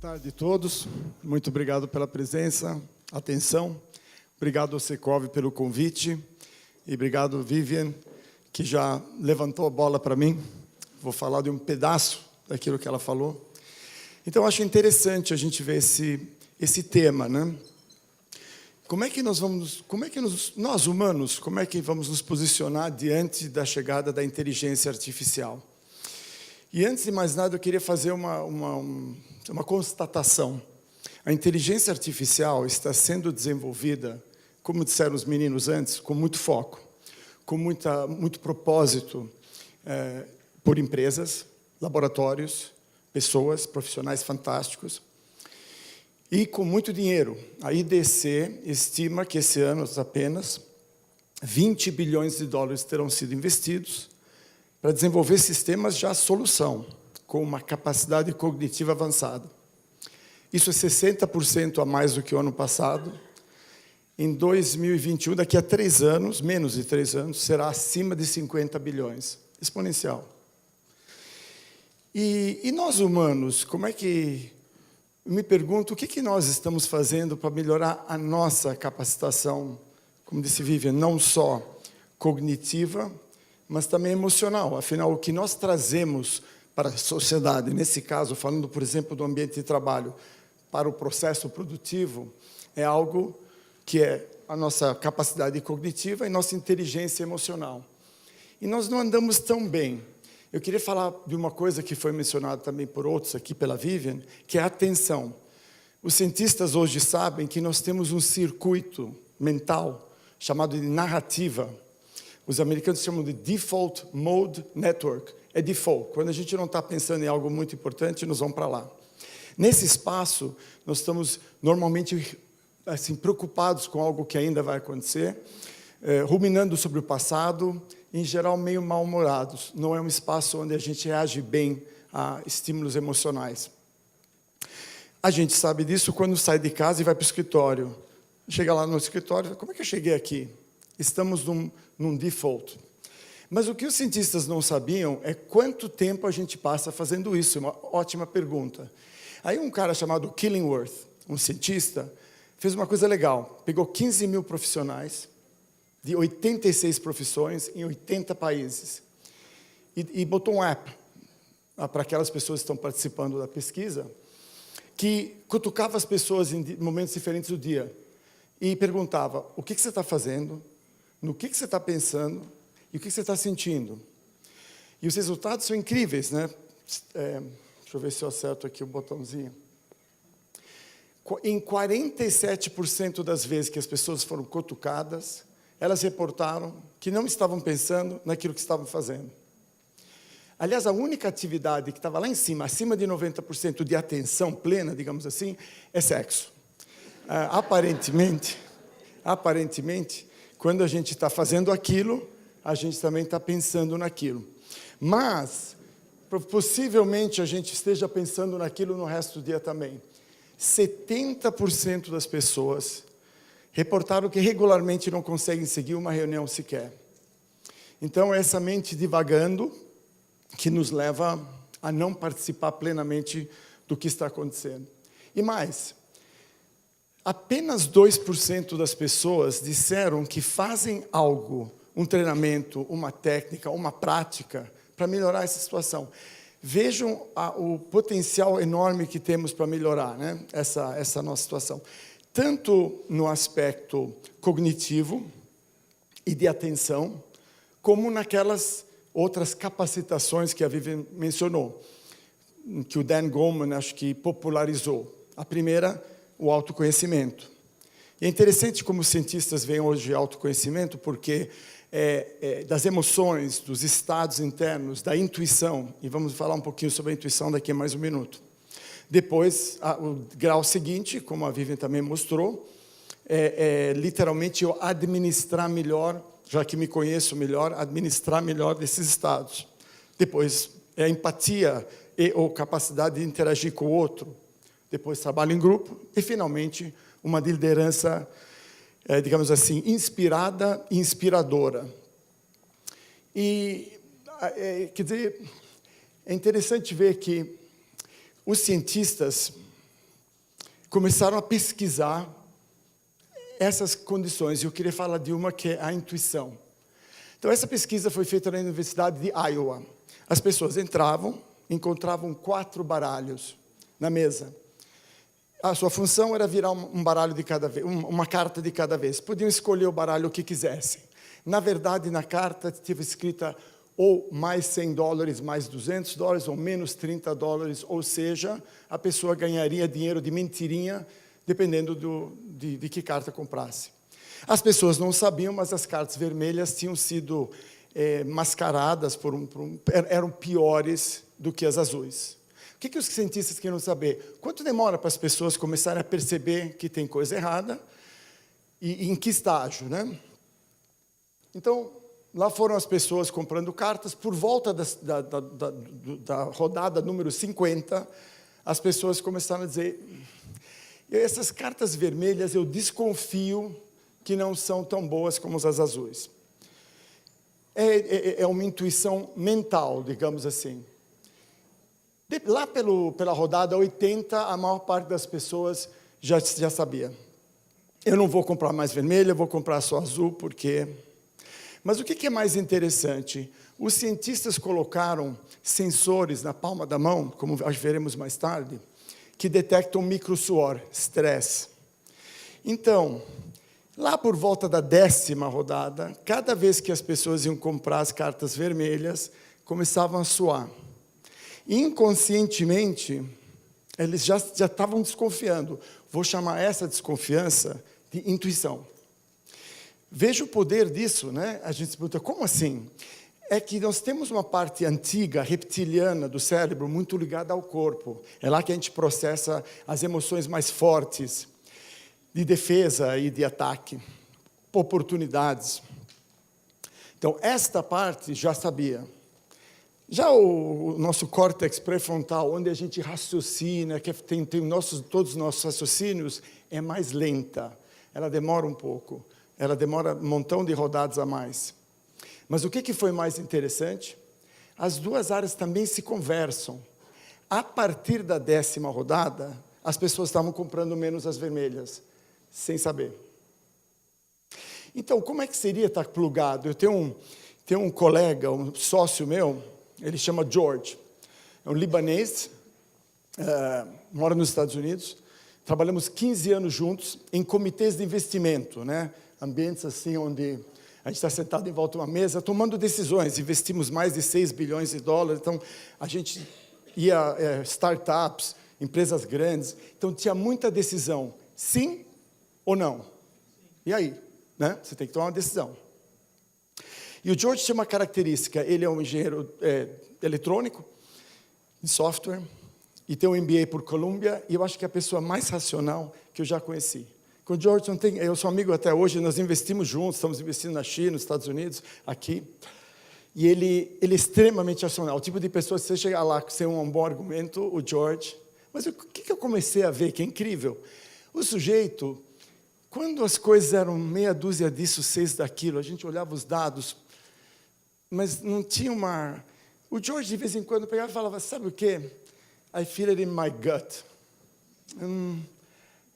tarde a todos. Muito obrigado pela presença, atenção. Obrigado ao Secov pelo convite. E obrigado, Vivian, que já levantou a bola para mim. Vou falar de um pedaço daquilo que ela falou. Então, acho interessante a gente ver esse tema, né? Nós humanos, como é que vamos nos posicionar diante da chegada da inteligência artificial? E antes de mais nada, eu queria fazer uma constatação. A inteligência artificial está sendo desenvolvida, como disseram os meninos antes, com muito foco, com muito propósito, por empresas, laboratórios, pessoas, profissionais fantásticos, e com muito dinheiro. A IDC estima que esse ano apenas 20 bilhões de dólares terão sido investidos para desenvolver sistemas já solução, com uma capacidade cognitiva avançada. Isso é 60% a mais do que o ano passado. Em 2021, daqui a 3 anos, menos de 3 anos, será acima de 50 bilhões. Exponencial. E nós humanos, como é que... Eu me pergunto, o que nós estamos fazendo para melhorar a nossa capacitação, como disse Vivian, não só cognitiva, mas também emocional. Afinal, o que nós trazemos para a sociedade, nesse caso, falando, por exemplo, do ambiente de trabalho, para o processo produtivo, é algo que é a nossa capacidade cognitiva e nossa inteligência emocional. E nós não andamos tão bem. Eu queria falar de uma coisa que foi mencionada também por outros aqui pela Vivian, que é a atenção. Os cientistas hoje sabem que nós temos um circuito mental chamado de narrativa. Os americanos chamam de Default Mode Network. É default. Quando a gente não está pensando em algo muito importante, nós vamos para lá. Nesse espaço, nós estamos normalmente assim, preocupados com algo que ainda vai acontecer, ruminando sobre o passado, em geral meio mal-humorados. Não é um espaço onde a gente reage bem a estímulos emocionais. A gente sabe disso quando sai de casa e vai para o escritório. Chega lá no escritório, como é que eu cheguei aqui? Estamos num default. Mas o que os cientistas não sabiam é quanto tempo a gente passa fazendo isso. É uma ótima pergunta. Aí um cara chamado Killingworth, um cientista, fez uma coisa legal. Pegou 15 mil profissionais de 86 profissões em 80 países e botou um app para aquelas pessoas que estão participando da pesquisa, que cutucava as pessoas em momentos diferentes do dia e perguntava: o que você está fazendo, no que você está pensando e o que você está sentindo. E os resultados são incríveis, né? Deixa eu ver se eu acerto aqui o botãozinho. Em 47% das vezes que as pessoas foram cutucadas, elas reportaram que não estavam pensando naquilo que estavam fazendo. Aliás, a única atividade que estava lá em cima, acima de 90% de atenção plena, digamos assim, é sexo. Aparentemente, quando a gente está fazendo aquilo, a gente também está pensando naquilo. Mas, possivelmente, a gente esteja pensando naquilo no resto do dia também. 70% das pessoas reportaram que regularmente não conseguem seguir uma reunião sequer. Então, é essa mente divagando que nos leva a não participar plenamente do que está acontecendo. E mais, apenas 2% das pessoas disseram que fazem algo, um treinamento, uma técnica, uma prática, para melhorar essa situação. Vejam o potencial enorme que temos para melhorar, né, essa nossa situação. Tanto no aspecto cognitivo e de atenção, como naquelas outras capacitações que a Vivian mencionou, que o Dan Goleman, acho que popularizou. A primeira, o autoconhecimento. E é interessante como os cientistas veem hoje autoconhecimento, porque das emoções, dos estados internos, da intuição, e vamos falar um pouquinho sobre a intuição daqui a mais um minuto. Depois, o grau seguinte, como a Vivian também mostrou, literalmente eu administrar melhor, já que me conheço melhor, administrar melhor desses estados. Depois, a empatia ou capacidade de interagir com o outro. Depois, trabalho em grupo. E, finalmente, uma liderança, digamos assim, inspirada e inspiradora. E, quer dizer, é interessante ver que os cientistas começaram a pesquisar essas condições. E eu queria falar de uma que é a intuição. Então, essa pesquisa foi feita na Universidade de Iowa. As pessoas entravam, encontravam 4 baralhos na mesa. A sua função era virar um baralho de cada vez, uma carta de cada vez. Podiam escolher o baralho que quisessem. Na verdade, na carta estava escrita ou mais $100, mais $200, ou menos $30, ou seja, a pessoa ganharia dinheiro de mentirinha, dependendo de que carta comprasse. As pessoas não sabiam, mas as cartas vermelhas tinham sido mascaradas, eram piores do que as azuis. O que os cientistas queriam saber? Quanto demora para as pessoas começarem a perceber que tem coisa errada e em que estágio, né? Então, lá foram as pessoas comprando cartas. Por volta da rodada número 50, as pessoas começaram a dizer: essas cartas vermelhas eu desconfio que não são tão boas como as azuis. É uma intuição mental, digamos assim. Lá pela rodada 80, a maior parte das pessoas já sabia. Eu não vou comprar mais vermelha, eu vou comprar só azul, porque... Mas o que é mais interessante? Os cientistas colocaram sensores na palma da mão, como veremos mais tarde, que detectam microsuor, estresse. Então, lá por volta da 10ª rodada, cada vez que as pessoas iam comprar as cartas vermelhas, começavam a suar. Inconscientemente, eles já estavam desconfiando. Vou chamar essa desconfiança de intuição. Veja o poder disso, né? A gente se pergunta, como assim? É que nós temos uma parte antiga, reptiliana do cérebro, muito ligada ao corpo. É lá que a gente processa as emoções mais fortes, de defesa e de ataque, oportunidades. Então, esta parte já sabia. Já o nosso córtex pré-frontal, onde a gente raciocina, que tem todos os nossos raciocínios, é mais lenta. Ela demora um pouco. Ela demora um montão de rodadas a mais. Mas o que foi mais interessante? As duas áreas também se conversam. A partir da 10ª rodada, as pessoas estavam comprando menos as vermelhas, sem saber. Então, como é que seria estar plugado? Eu tenho um colega, um sócio meu, ele chama George. É um libanês, mora nos Estados Unidos. Trabalhamos 15 anos juntos em comitês de investimento, né? Ambientes assim onde a gente está sentado em volta de uma mesa, tomando decisões. Investimos mais de $6 bilhões, então a gente ia startups, empresas grandes. Então tinha muita decisão, sim ou não. E aí, né? Você tem que tomar uma decisão. E o George tinha uma característica, ele é um engenheiro eletrônico, de software, e tem um MBA por Columbia, e eu acho que é a pessoa mais racional que eu já conheci. Com o George, eu sou amigo até hoje, nós investimos juntos, estamos investindo na China, nos Estados Unidos, aqui, e ele é extremamente racional, o tipo de pessoa que você chega lá sem um bom argumento, o George. Mas o que eu comecei a ver, que é incrível? O sujeito, quando as coisas eram meia dúzia disso, 6 daquilo, a gente olhava os dados, mas não tinha uma... O George, de vez em quando, pegava e falava, sabe o quê? I feel it in my gut.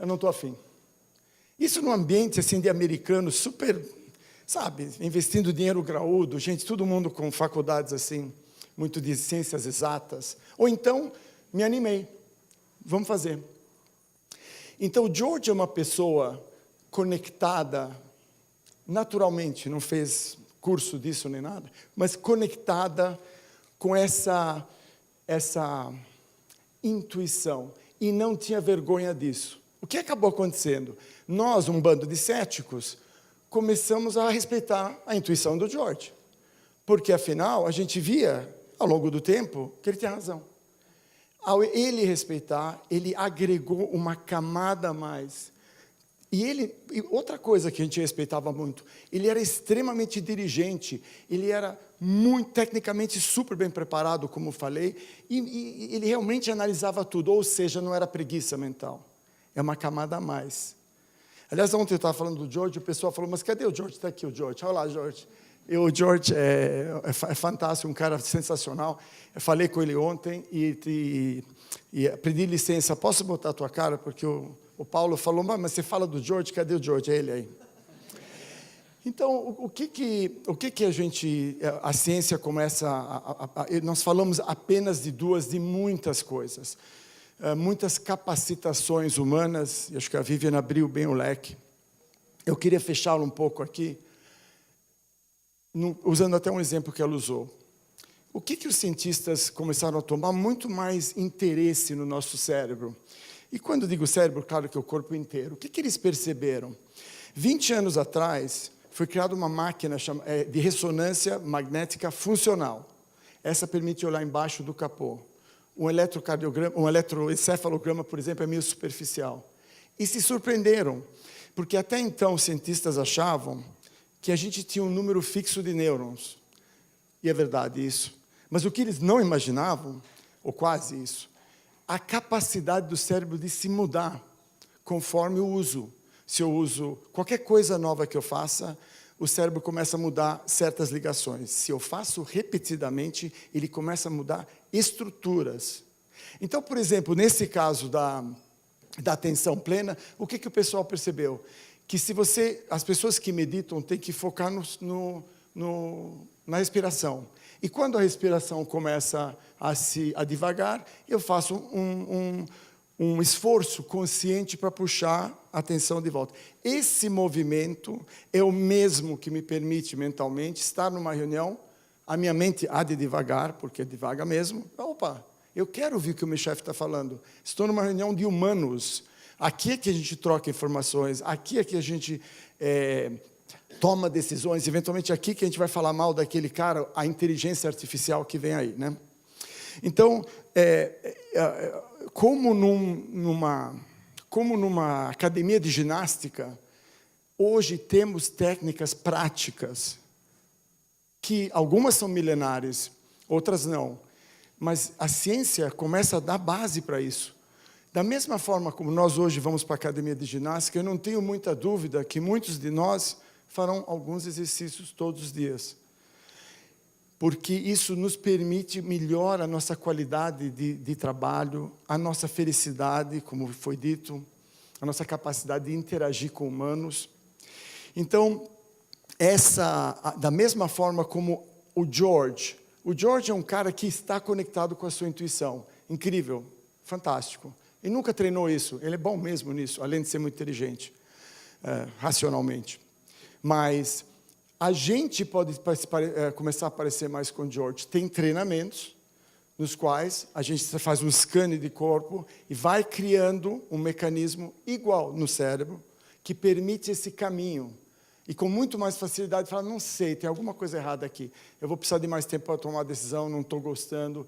Eu não estou afim. Isso num ambiente assim, de americanos, super, sabe, investindo dinheiro graúdo, gente, todo mundo com faculdades assim, muito de ciências exatas. Ou então, me animei, vamos fazer. Então, o George é uma pessoa conectada, naturalmente, não fez curso disso nem nada, mas conectada com essa intuição, e não tinha vergonha disso. O que acabou acontecendo? Nós, um bando de céticos, começamos a respeitar a intuição do George, porque, afinal, a gente via, ao longo do tempo, que ele tinha razão. Ao ele respeitar, ele agregou uma camada a mais. E outra coisa que a gente respeitava muito, ele era extremamente dirigente, ele era muito, tecnicamente, super bem preparado, como falei, e ele realmente analisava tudo, ou seja, não era preguiça mental, é uma camada a mais. Aliás, ontem eu estava falando do George, o pessoal falou, mas cadê o George? Está aqui o George, olha lá, George. O George é fantástico, um cara sensacional. Eu falei com ele ontem e pedi licença. Posso botar a tua cara? Porque o Paulo falou, mas você fala do George, cadê o George? É ele aí. Então, o que a ciência começa nós falamos apenas de muitas coisas. Muitas capacitações humanas, e acho que a Vivian abriu bem o leque. Eu queria fechá-lo um pouco aqui, usando até um exemplo que ela usou. O que os cientistas começaram a tomar muito mais interesse no nosso cérebro? E quando digo cérebro, claro que é o corpo inteiro. O que eles perceberam? 20 anos atrás, foi criada uma máquina de ressonância magnética funcional. Essa permite olhar embaixo do capô. Um eletroencefalograma, por exemplo, é meio superficial. E se surpreenderam, porque até então os cientistas achavam que a gente tinha um número fixo de nêurons. E é verdade isso. Mas o que eles não imaginavam, ou quase isso, a capacidade do cérebro de se mudar conforme o uso. Se eu uso qualquer coisa nova que eu faça, o cérebro começa a mudar certas ligações. Se eu faço repetidamente, ele começa a mudar estruturas. Então, por exemplo, nesse caso da atenção plena, o que o pessoal percebeu? Que as pessoas que meditam têm que focar na respiração. E quando a respiração começa a devagar, eu faço um esforço consciente para puxar a atenção de volta. Esse movimento é o mesmo que me permite mentalmente estar numa reunião, a minha mente há de devagar, porque é devagar mesmo. Opa, eu quero ouvir o que o meu chefe está falando. Estou numa reunião de humanos. Aqui é que a gente troca informações, aqui é que a gente toma decisões, eventualmente aqui que a gente vai falar mal daquele cara, a inteligência artificial que vem aí, né? Então, como numa academia de ginástica, hoje temos técnicas práticas, que algumas são milenares, outras não, mas a ciência começa a dar base para isso. Da mesma forma como nós hoje vamos para a academia de ginástica, eu não tenho muita dúvida que muitos de nós farão alguns exercícios todos os dias. Porque isso nos permite melhorar a nossa qualidade de trabalho, a nossa felicidade, como foi dito, a nossa capacidade de interagir com humanos. Então, da mesma forma como o George é um cara que está conectado com a sua intuição. Incrível, fantástico. Ele nunca treinou isso, ele é bom mesmo nisso, além de ser muito inteligente, racionalmente. Mas a gente pode começar a parecer mais com o George. Tem treinamentos nos quais a gente faz um scan de corpo e vai criando um mecanismo igual no cérebro que permite esse caminho. E com muito mais facilidade fala, não sei, tem alguma coisa errada aqui. Eu vou precisar de mais tempo para tomar a decisão, não estou gostando,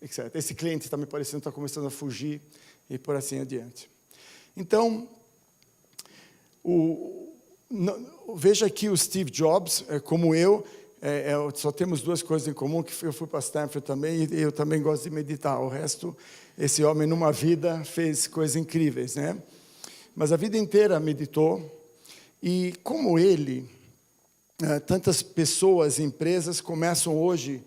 etc. Esse cliente está me parecendo, está começando a fugir e por assim adiante. Então, veja aqui o Steve Jobs, como eu, só temos duas coisas em comum, que eu fui para Stanford também, e eu também gosto de meditar. O resto, esse homem numa vida fez coisas incríveis, né? Mas a vida inteira meditou, e como ele, tantas pessoas e empresas começam hoje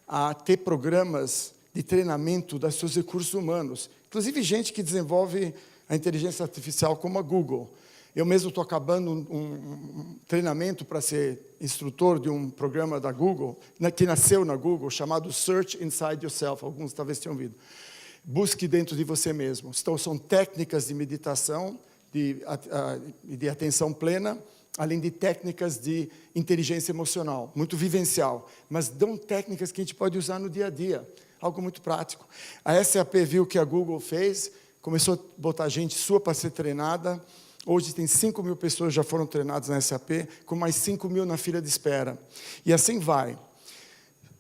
a ter programas de treinamento dos seus recursos humanos. Inclusive gente que desenvolve a inteligência artificial como a Google. Eu mesmo estou acabando um treinamento para ser instrutor de um programa da Google, que nasceu na Google, chamado Search Inside Yourself. Alguns talvez tenham ouvido. Busque dentro de você mesmo. Então, são técnicas de meditação, de atenção plena, além de técnicas de inteligência emocional, muito vivencial, mas dão técnicas que a gente pode usar no dia a dia, algo muito prático. A SAP viu o que a Google fez, começou a botar gente sua para ser treinada. Hoje tem 5.000 pessoas que já foram treinadas na SAP, com mais 5.000 na fila de espera. E assim vai.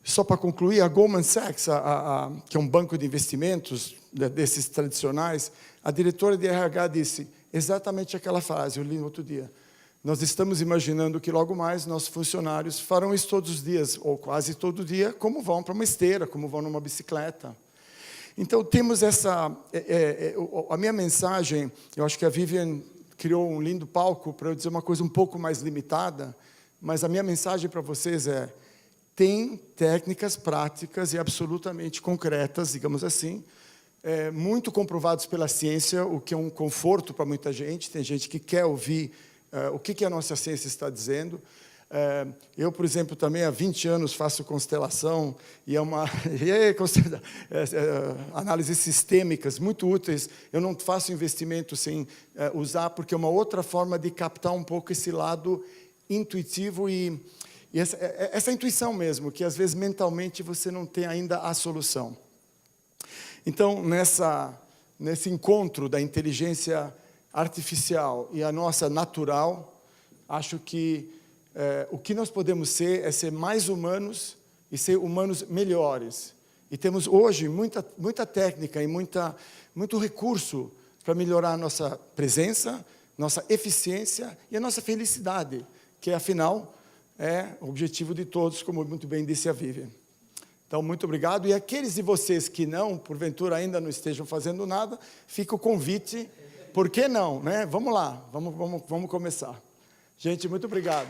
Só para concluir, a Goldman Sachs, que é um banco de investimentos desses tradicionais, a diretora de RH disse exatamente aquela frase, eu li no outro dia. Nós estamos imaginando que logo mais nossos funcionários farão isso todos os dias, ou quase todo dia, como vão para uma esteira, como vão numa bicicleta. Então, temos a minha mensagem, eu acho que a Vivian criou um lindo palco para eu dizer uma coisa um pouco mais limitada, mas a minha mensagem para vocês é: tem técnicas práticas e absolutamente concretas, digamos assim, muito comprovados pela ciência, o que é um conforto para muita gente. Tem gente que quer ouvir o que a nossa ciência está dizendo. Eu, por exemplo, também há 20 anos faço constelação, e é uma análises sistêmicas muito úteis. Eu não faço investimento sem usar, porque é uma outra forma de captar um pouco esse lado intuitivo e essa intuição mesmo, que às vezes mentalmente você não tem ainda a solução. Então, nesse encontro da inteligência artificial e a nossa natural, acho que o que nós podemos ser é ser mais humanos e ser humanos melhores. E temos hoje muita técnica e muito recurso para melhorar a nossa presença, nossa eficiência e a nossa felicidade, que afinal é o objetivo de todos, como muito bem disse a Vivian. Então, muito obrigado. E aqueles de vocês que não, porventura, ainda não estejam fazendo nada, fica o convite. Por que não, né? Vamos lá, vamos começar. Gente, muito obrigado.